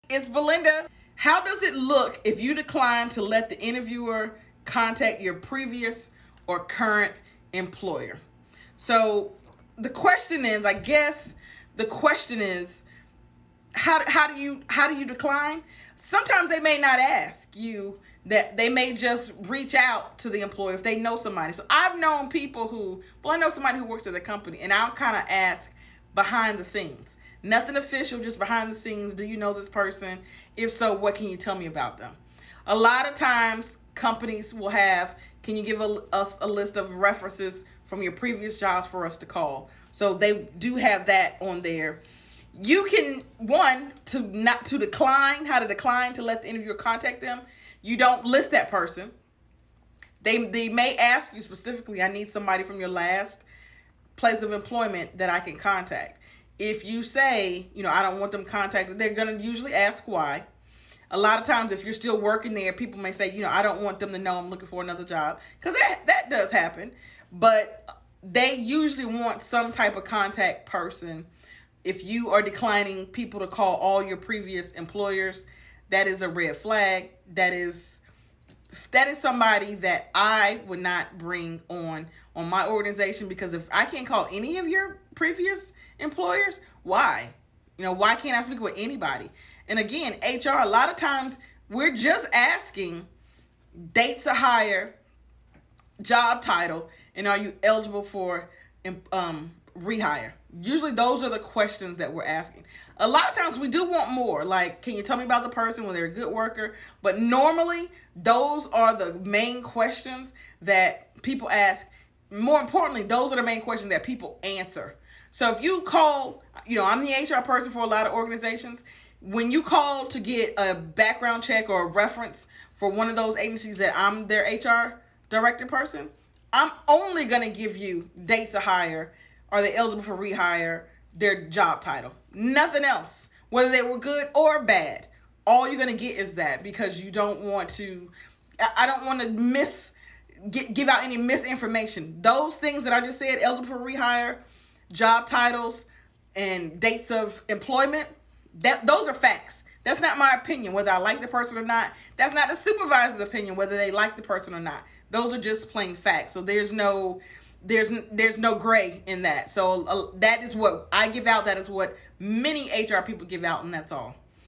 It's Belinda. How does it look if you decline to let the interviewer contact your previous or current employer? So the question is, I guess the question is, how do you decline? Sometimes they may not ask you that. They may just reach out to the employer if they know somebody. So I've known people I know somebody who works at the company, and I'll kind of ask behind the scenes. Nothing official, just behind the scenes. Do you know this person? If so, what can you tell me about them? A lot of times companies will have, can you give us a list of references from your previous jobs for us to call? So they do have that on there. You can, one, to decline, how to decline to let the interviewer contact them. You don't list that person. They may ask you specifically, I need somebody from your last place of employment that I can contact. If you say, I don't want them contacted, they're going to usually ask why. A lot of times, if you're still working there, people may say, I don't want them to know I'm looking for another job. Because that does happen. But they usually want some type of contact person. If you are declining people to call all your previous employers, that is a red flag. That is somebody that I would not bring on my organization, because if I can't call any of your previous employers, why? Why can't I speak with anybody? And again, HR, a lot of times we're just asking dates of hire, job title, and are you eligible for rehire? Usually those are the questions that we're asking. A lot of times we do want more, like, can you tell me about the person, whether they're a good worker? But normally those are the main questions that people ask. More importantly, those are the main questions that people answer. So if you call, I'm the HR person for a lot of organizations. When you call to get a background check or a reference for one of those agencies that I'm their HR director person, I'm only going to give you dates of hire, are they eligible for rehire, their job title. Nothing else, whether they were good or bad. All you're going to get is that, because you don't want to, I don't want to give out any misinformation. Those things that I just said, eligible for rehire, job titles, and dates of employment, those are facts. That's not my opinion, whether I like the person or not. That's not the supervisor's opinion, whether they like the person or not. Those are just plain facts. So there's no gray in that. So that is what I give out. That is what many HR people give out, and that's all.